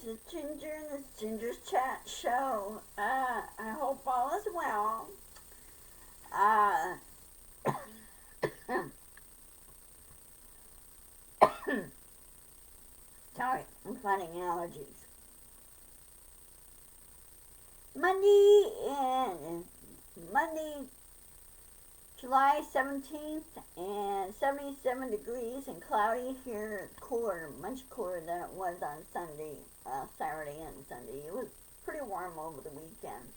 this is Ginger and this is Ginger's Chat Show. I hope all is well. Uh, Sorry, I'm fighting allergies. Monday, July 17th, and 77 degrees and cloudy here. Cooler, much cooler than it was on Sunday, Saturday and Sunday. It was pretty warm over the weekend.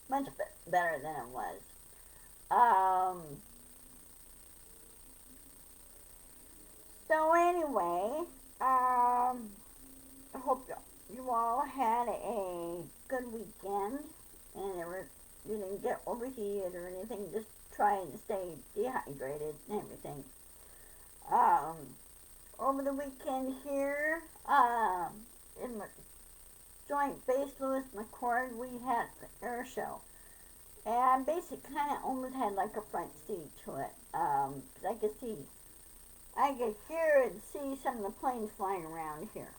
Much better than it was. So anyway, I hope you all had a good weekend and you didn't get overheated or anything. Just try and stay dehydrated and everything. Um, Over the weekend here, in my joint base Lewis McCord, we had the air show. And I basically kind of almost had like a front seat to it. 'Cause I could hear and see some of the planes flying around here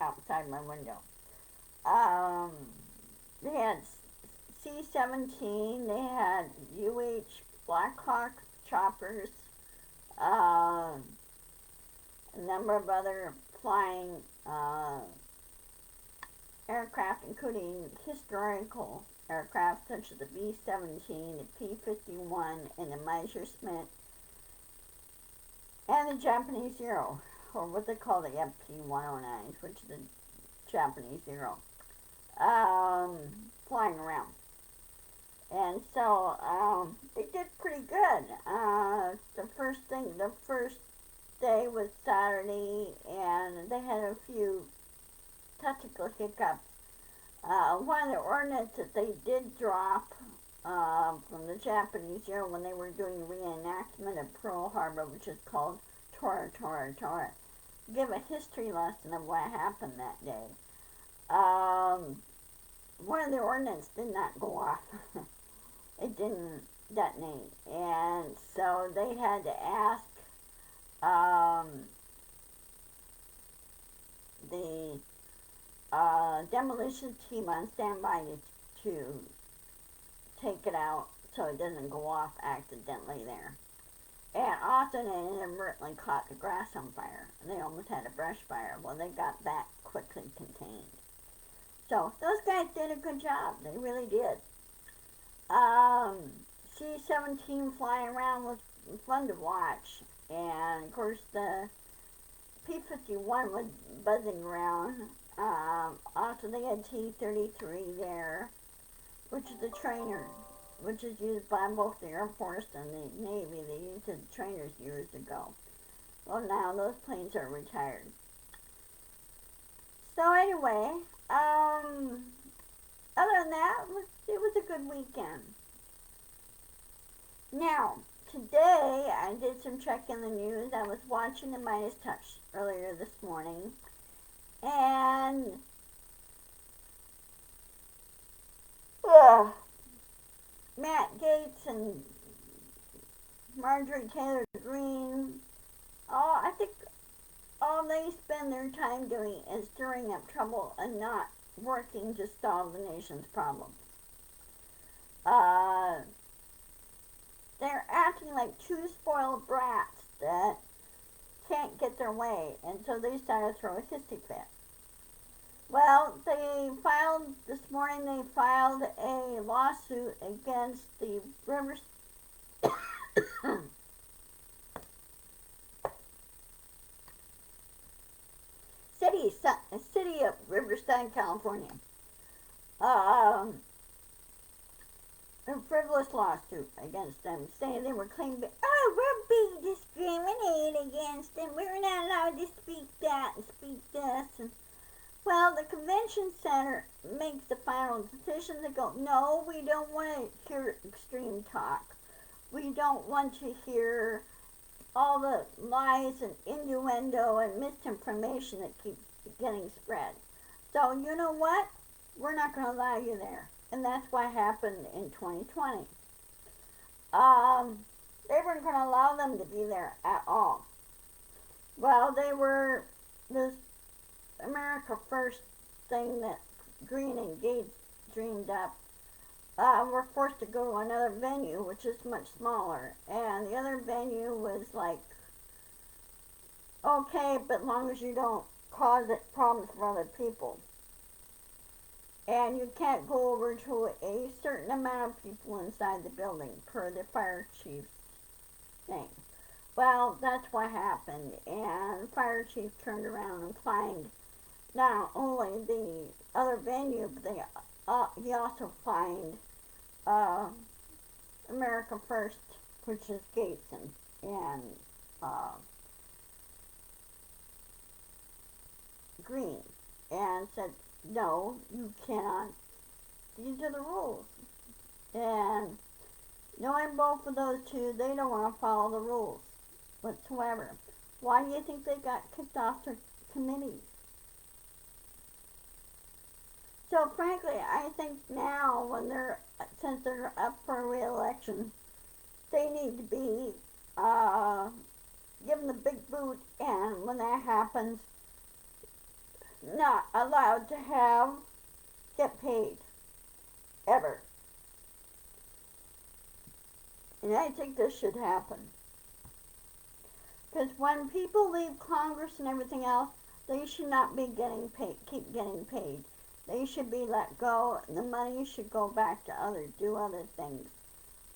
outside my window. They had C-17, they had UH Black Hawk choppers, a number of other flying aircraft, including historical aircraft such as the B-17, the P-51, and the Messerschmitt, and the Japanese Zero, or what they call the FP-109s, which is the Japanese Zero, flying around. And so they did pretty good. The first day was Saturday, and they had a few technical hiccups. One of the ordnance that they did drop from the Japanese Zero when they were doing the reenactment of Pearl Harbor, which is called Tora Tora Tora. Give a history lesson of what happened that day. One of the ordnance did not go off. It didn't detonate, and so they had to ask the demolition team on standby to take it out so it doesn't go off accidentally there. And also they inadvertently caught the grass on fire, and they almost had a brush fire. Well, they got that quickly contained. So those guys did a good job. They really did. C-17 flying around was fun to watch, and of course the P-51 was buzzing around. Also they had T-33 there, which is the trainer, which is used by both the Air Force and the Navy. They used the trainers years ago. Well, now those planes are retired. So anyway, other than that, it was a good weekend. Now, today I did some checking the news. I was watching the Midas Touch earlier this morning, and Matt Gaetz and Marjorie Taylor Greene, I think all they spend their time doing is stirring up trouble and not working to solve the nation's problems. They're acting like two spoiled brats that can't get their way, and so they start to throw a hissy fit. Well, this morning they filed a lawsuit against the city of Riverside, California. A frivolous lawsuit against them, saying they were claiming, we're being discriminated against and we're not allowed to speak that and speak this. And, well, the convention center makes the final decision. They go, no, we don't want to hear extreme talk. We don't want to hear all the lies and innuendo and misinformation that keeps getting spread. So, you know what? We're not going to allow you there. And that's what happened in 2020. They weren't going to allow them to be there at all. Well, they were this America First thing that Green and Gates dreamed up, were forced to go to another venue, which is much smaller. And the other venue was like, okay, but as long as you don't cause it problems for other people. And you can't go over to a certain amount of people inside the building per the fire chief's thing. Well, that's what happened, and fire chief turned around and fined not only the other venue, but he also fined uh, America First, which is Gates and uh, Green, and said, no, you cannot. These are the rules. And knowing both of those two, they don't want to follow the rules whatsoever. Why do you think they got kicked off their committees? So frankly, I think now since they're up for re-election, they need to be given the big boot, and when that happens, not allowed to get paid ever. And I think this should happen. Because when people leave Congress and everything else, they should not be keep getting paid. They should be let go, and the money should go back to do other things.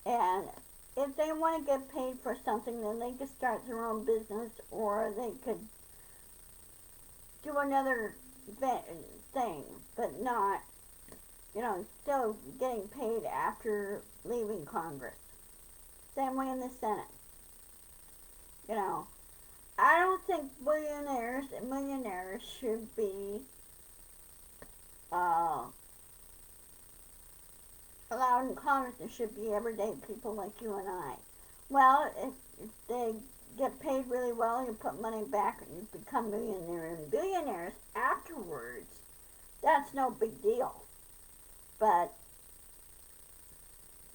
And if they want to get paid for something, then they could start their own business, or they could do another thing, but not, still getting paid after leaving Congress. Same way in the Senate. I don't think billionaires and millionaires should be allowed in Congress. There should be everyday people like you and I. Well, if they get paid really well, you put money back and you become millionaires and billionaires afterwards. That's no big deal. But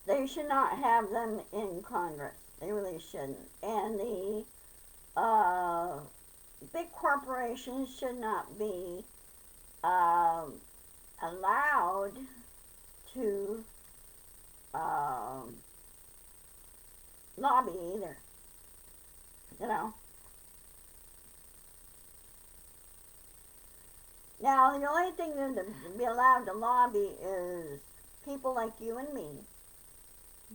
they should not have them in Congress. They really shouldn't. And the big corporations should not be allowed to lobby either. Now, the only thing to be allowed to lobby is people like you and me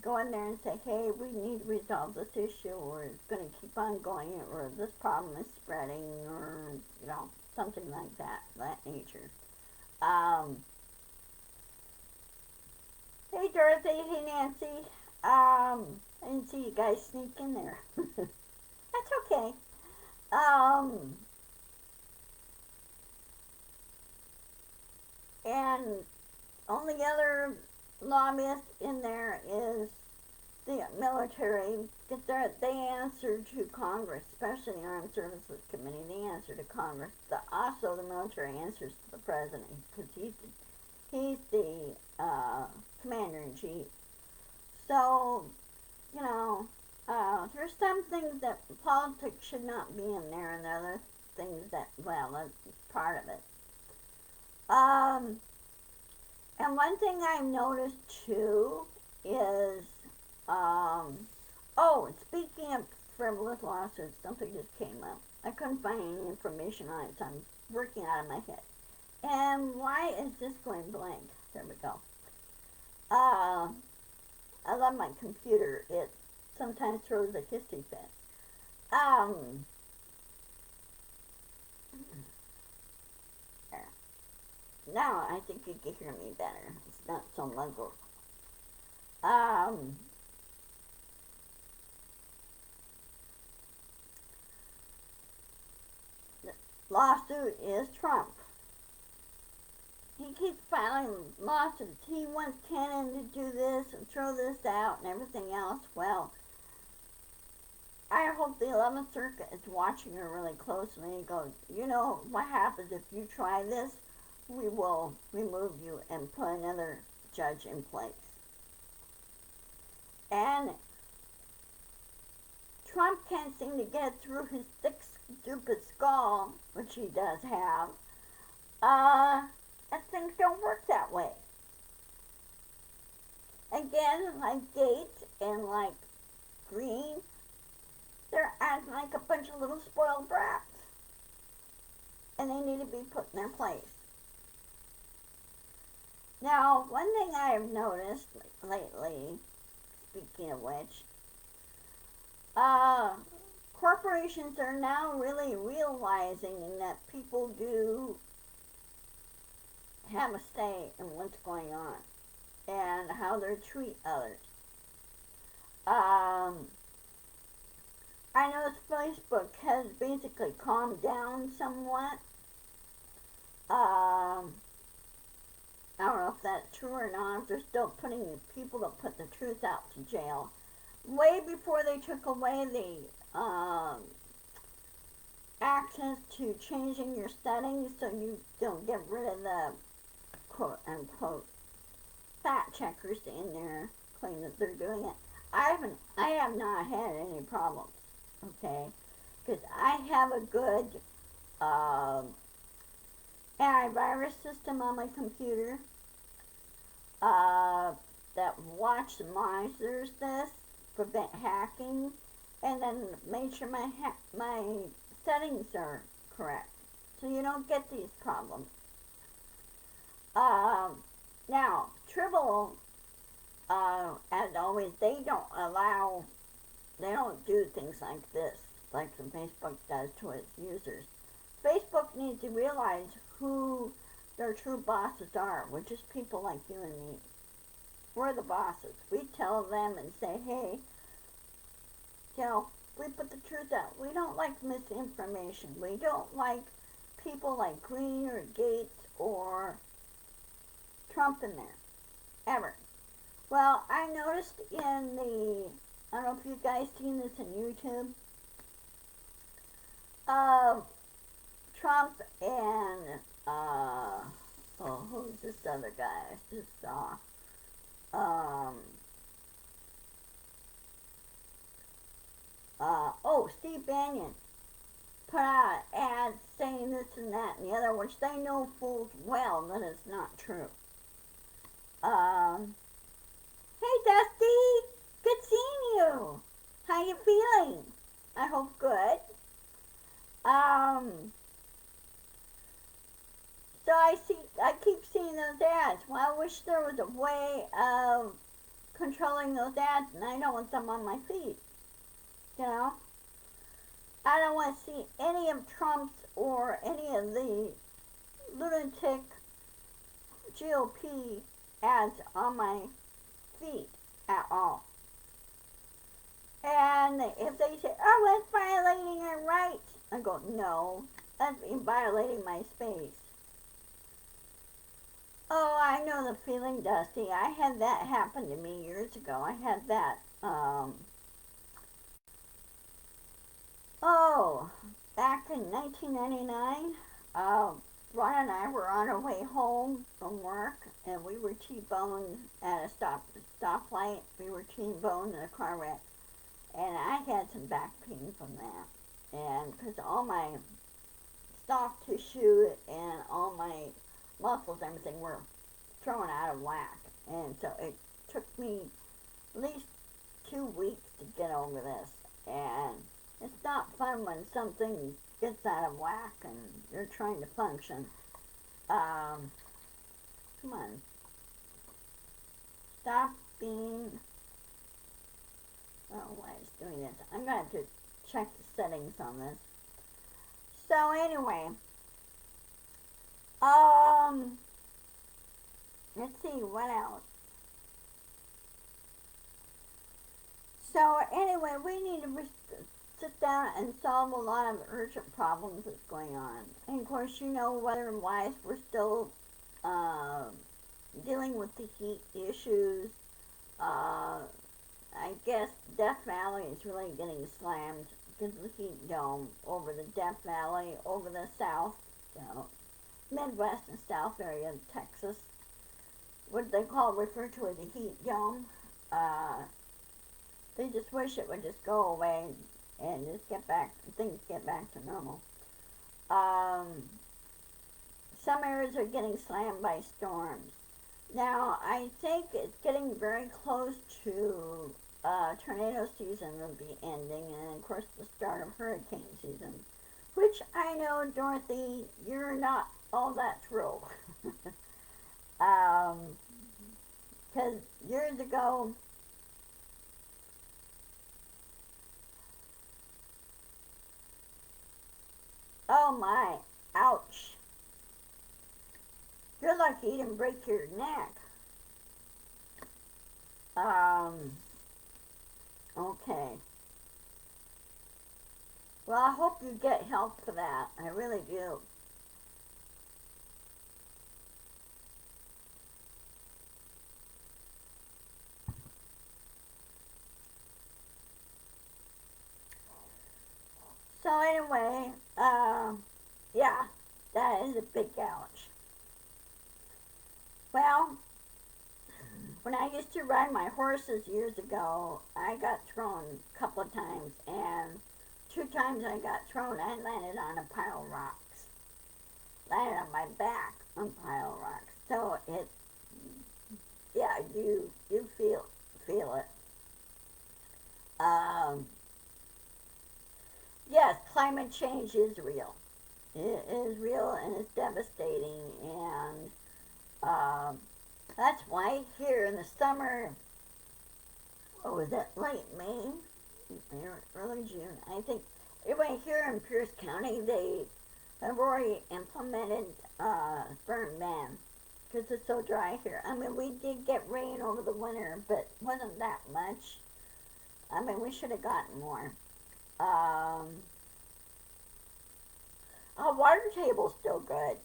go in there and say, hey, we need to resolve this issue, or it's going to keep on going, or this problem is spreading, or, something like that nature. Hey, Dorothy. Hey, Nancy. I didn't see you guys sneak in there. That's okay. And only other lobbyist in there is the military, because they answer to Congress, especially the Armed Services Committee. They answer to Congress. Also, the military answers to the president, because he's the commander-in-chief. So, there's some things that politics should not be in there, and other things that, that's part of it. And one thing I've noticed too is, speaking of frivolous lawsuits, something just came up. I couldn't find any information on it, so I'm working out of my head. And why is this going blank? There we go. I love my computer. It sometimes throws a hissy fit. There. Now I think you can hear me better. It's not so muffled. The lawsuit is Trump. He keeps filing lawsuits. He wants Cannon to do this and throw this out and everything else. Well, I hope the 11th Circuit is watching her really closely and goes, what happens if you try this? We will remove you and put another judge in place. And Trump can't seem to get it through his thick, stupid skull, which he does have, And things don't work that way. Again, like Gates and like Green, they're acting like a bunch of little spoiled brats. And they need to be put in their place. Now, one thing I have noticed lately, speaking of which, uh, corporations are now really realizing that people do have a say in what's going on and how they treat others. Um, I know Facebook has basically calmed down somewhat. I don't know if that's true or not. If they're still putting people that put the truth out to jail. Way before they took away the access to changing your settings so you don't get rid of the quote unquote fact checkers in there claim that they're doing it. I have not had any problems, okay? Because I have a good antivirus system on my computer that watch and monitors this, prevent hacking, and then make sure my settings are correct, so you don't get these problems. Now, Tribble, as always, they don't do things like this, like the Facebook does to its users. Facebook needs to realize who their true bosses are, which is people like you and me. We're the bosses. We tell them and say, hey, we put the truth out. We don't like misinformation. We don't like people like Green or Gates or Trump in there. Ever. Well, I noticed in I don't know if you guys seen this on YouTube, Trump and, who's this other guy I just saw? Steve Bannon put out ads saying this and that and the other, which they know full well that it's not true. Hey Dusty, good seeing you. How you feeling? I hope good. So I keep seeing those ads. Well, I wish there was a way of controlling those ads, and I don't want them on my feed. You know, I don't want to see any of Trump's or any of the lunatic GOP ads on my feed at all. And if they say, oh, that's violating our rights, I go, no, that's violating my space. Oh, I know the feeling, Dusty. I had that happen to me years ago. I had that, back in 1999, Ron and I were on our way home from work, and we were T-boned at a stoplight. We were T-boned in a car wreck, and I had some back pain from that. And because all my soft tissue and all my muscles, everything were thrown out of whack. And so it took me at least 2 weeks to get over this. And it's not fun when something gets out of whack and you're trying to function. Come on. Stop being... Oh, why is it doing this? I'm going to have to check the settings on this. So anyway, let's see, what else? So anyway, we need to sit down and solve a lot of urgent problems that's going on. And of course, you know, weather-wise, we're still dealing with the heat issues. I guess Death Valley is really getting slammed because of the heat dome over the Death Valley, over the south, Midwest and South area of Texas. What they refer to as a heat dome. They just wish it would just go away and just things get back to normal. some areas are getting slammed by storms. Now, I think it's getting very close to tornado season will be ending, and of course the start of hurricane season, which I know, Dorothy, you're not all that thrilled. Because years ago, oh my, ouch. You're lucky you didn't break your neck. Um, okay. Well, I hope you get help for that. I really do. So anyway, yeah, that is a big ouch. Well, when I used to ride my horses years ago, I got thrown a couple of times, and two times I got thrown, I landed on a pile of rocks. Landed on my back on a pile of rocks. So it, yeah, you feel it. Um, yes, climate change is real. It is real and it's devastating, and um, that's why here in the summer, what was it, late May, early June, I think. Anyway, here in Pierce County, they have already implemented burn ban because it's so dry here. I mean, we did get rain over the winter, but wasn't that much. I mean, we should have gotten more. Um, our water table's still good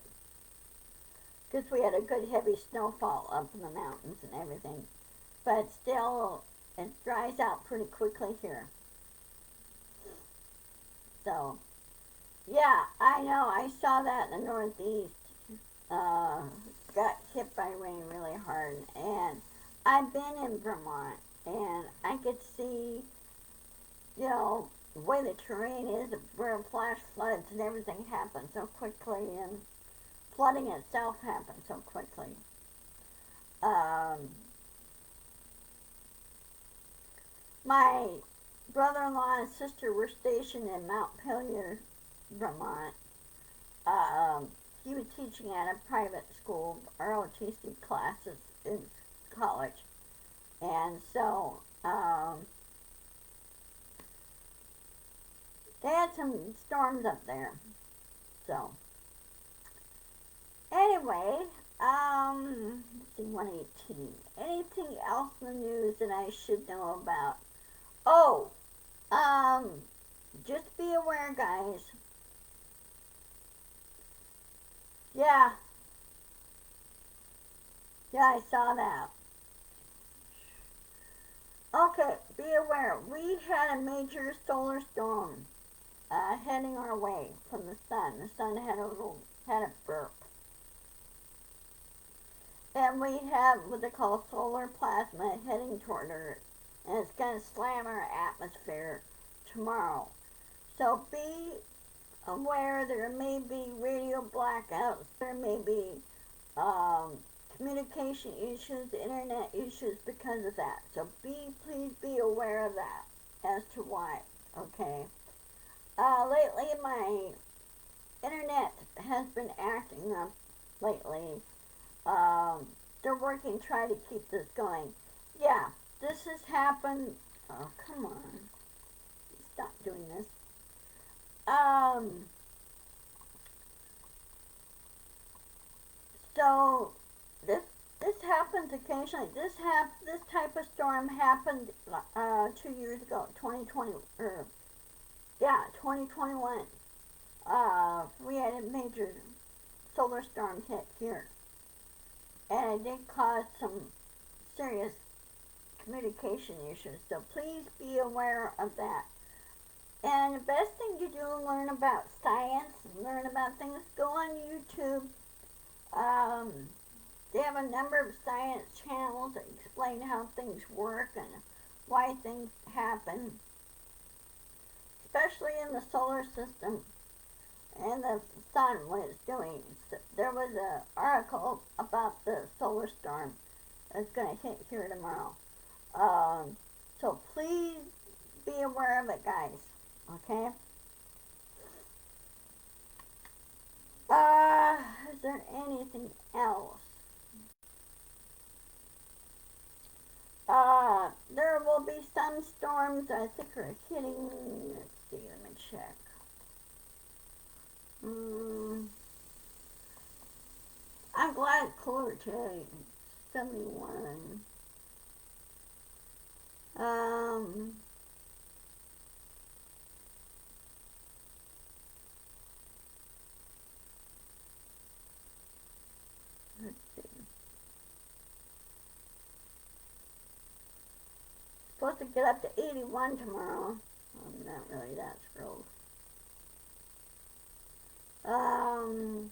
because we had a good heavy snowfall up in the mountains and everything. But still, it dries out pretty quickly here. So, yeah, I know. I saw that in the Northeast. Uh, got hit by rain really hard. And I've been in Vermont, and I could see, the way the terrain is, where flash floods and everything happens so quickly, and flooding itself happens so quickly. Um, my brother-in-law and sister were stationed in Mount Pelier, Vermont. Um, he was teaching at a private school, ROTC classes in college, and so they had some storms up there. So anyway, let's see, 118. Anything else in the news that I should know about? Oh, um, just be aware, guys. Yeah, yeah, I saw that. Okay, be aware. We had a major solar storm heading our way from the sun. The sun had a burp, and we have what they call solar plasma heading toward Earth, and it's going to slam our atmosphere tomorrow. So be aware there may be radio blackouts, there may be um, communication issues, internet issues because of that. So please be aware of that as to why. Okay. Lately, my internet has been acting up lately. Um, they're working trying to keep this going. Yeah, this has happened. Oh, come on. Stop doing this. Um, so this this happens occasionally. This type of storm happened 2 years ago, 2020 or yeah, 2021. We had a major solar storm hit here, and it did cause some serious communication issues. So please be aware of that. And the best thing to do to learn about science, learn about things, go on YouTube. Um, they have a number of science channels that explain how things work and why things happen, especially in the solar system. and the sun was doing. There was an article about the solar storm that's going to hit here tomorrow. Um, so please be aware of it, guys. Okay? Is there anything else? There will be some storms I think are hitting. Let's see, let me check. Mm, I'm glad it's cooler today. 71. Um, let's see. Supposed to get up to 81 tomorrow. I'm not really that thrilled. Um,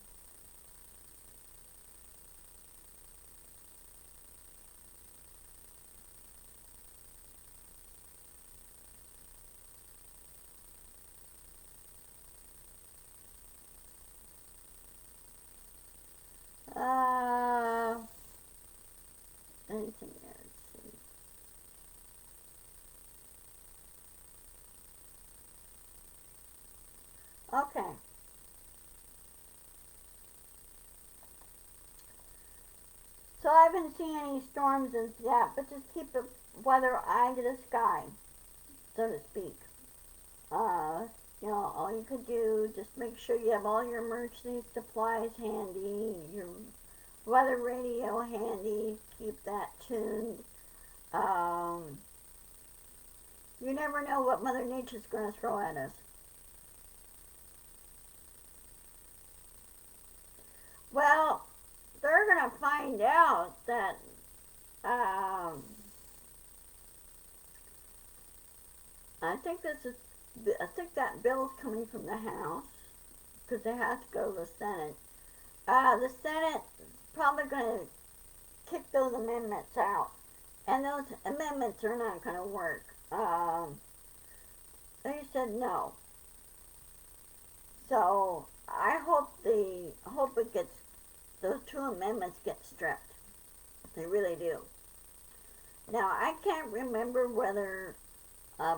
uh, anything there? Let's see. Okay. So I haven't seen any storms as yet, but just keep the weather eye to the sky, so to speak. Uh, all you could do, just make sure you have all your emergency supplies handy, your weather radio handy, keep that tuned. Um, you never know what Mother Nature's going to throw at us. Well, they're going to find out that um, I think that bill's coming from the House because it has to go to the Senate. The Senate is probably going to kick those amendments out, and those amendments are not going to work. They said no, so I hope it gets those two amendments get stripped. They really do. Now I can't remember whether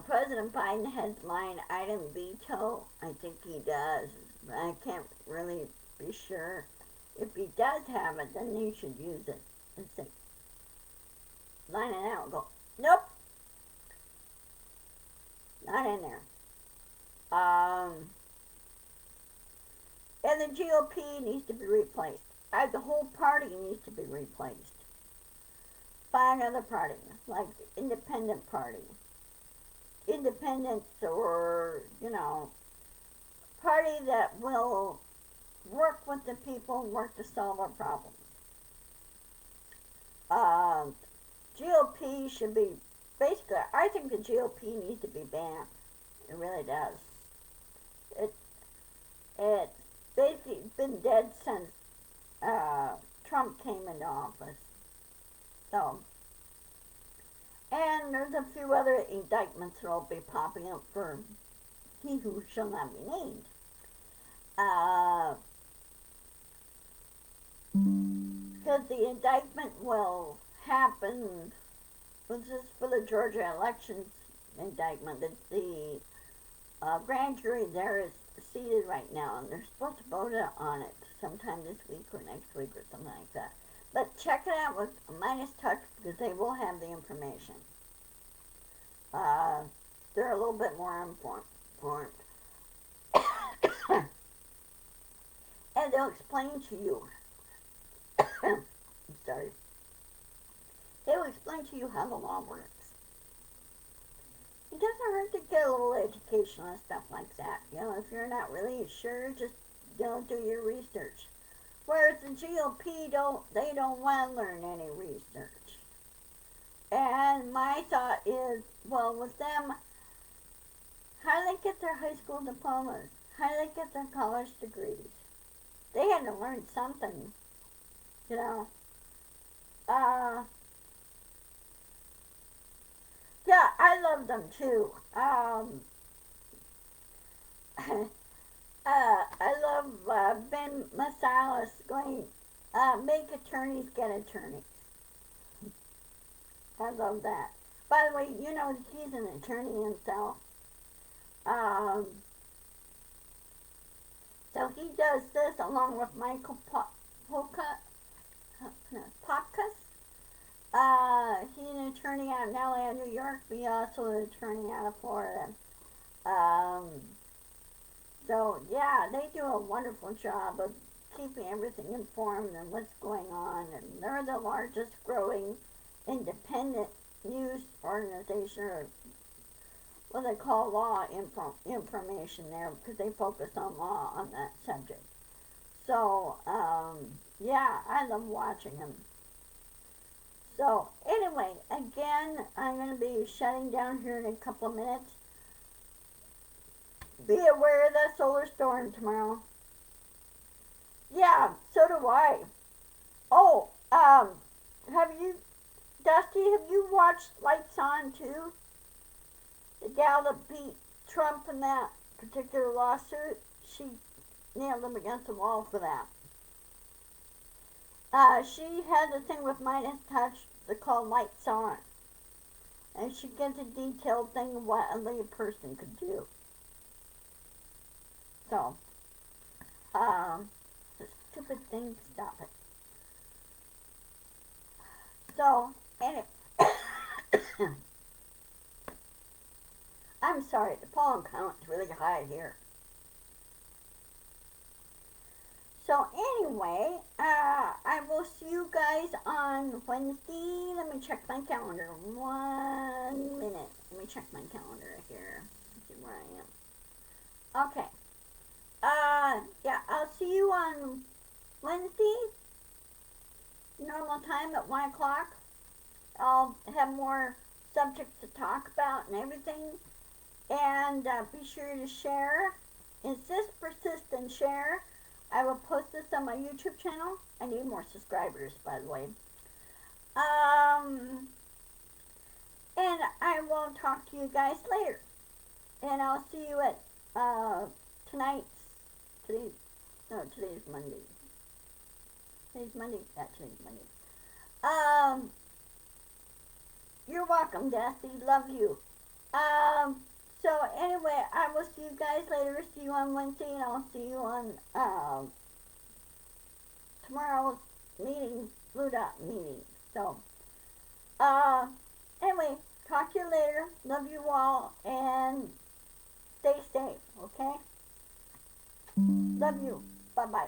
President Biden has line item veto. I think he does. I can't really be sure. If he does have it, then he should use it. And say, line it out and go, nope, not in there. Um, and the GOP needs to be replaced. The whole party needs to be replaced by another party, like the independent party. Independence or, party that will work with the people, work to solve our problems. Um, GOP should be, basically, I think the GOP needs to be banned. It really does. It, it's basically been dead since Trump came into office. So, and there's a few other indictments that will be popping up for he who shall not be named. Uh, because the indictment will happen, this is for the Georgia elections indictment. The grand jury there is seated right now, and they're supposed to vote on it sometime this week or next week or something like that. But check it out with Minus Touch because they will have the information. They're a little bit more informed. And they'll explain to you. I'm sorry. They'll explain to you how the law works. It doesn't hurt to get a little education on stuff like that. If you're not really sure, just do your research. Whereas the GOP they don't want to learn any research. And my thought is, well, with them, how do they get their high school diplomas? How do they get their college degrees? They had to learn something, you know. Uh, yeah, I love them too. I love Ben Masalas going, make attorneys get attorneys. I love that. By the way, you know he's an attorney himself. Um, so he does this along with Michael Popkas. He's an attorney out in LA, New York, but he's also an attorney out of Florida. Um, so yeah, they do a wonderful job of keeping everything informed and what's going on, and they're the largest growing independent news organization, or what they call law information there, because they focus on law on that subject. So yeah, I love watching them. So anyway, again, I'm going to be shutting down here in a couple of minutes. Be aware of that solar storm tomorrow. Yeah, so do I. Oh, have you, Dusty, have you watched Lights On too? The gal that beat Trump in that particular lawsuit, she nailed him against the wall for that. She had the thing with Midas Touch that called Lights On. And she gets a detailed thing of what a lay person could do. So, the stupid thing, stop it. So, anyway, I'm sorry, the pollen count's really high here. So anyway, I will see you guys on Wednesday. Let me check my calendar. 1 minute. Let me check my calendar here. Let's see where I am. Okay. Yeah, I'll see you on Wednesday, normal time at 1 o'clock. I'll have more subjects to talk about and everything. And be sure to share. Insist, persist, and share. I will post this on my YouTube channel. I need more subscribers, by the way. And I will talk to you guys later. And I'll see you at tonight's, today's Monday. Today's Monday? Yeah, today's Monday. You're welcome, Dusty. Love you. So anyway, I will see you guys later. See you on Wednesday, and I'll see you on tomorrow's meeting, Blue Dot meeting. So, anyway, talk to you later. Love you all, and stay safe, okay? Love you. Bye-bye.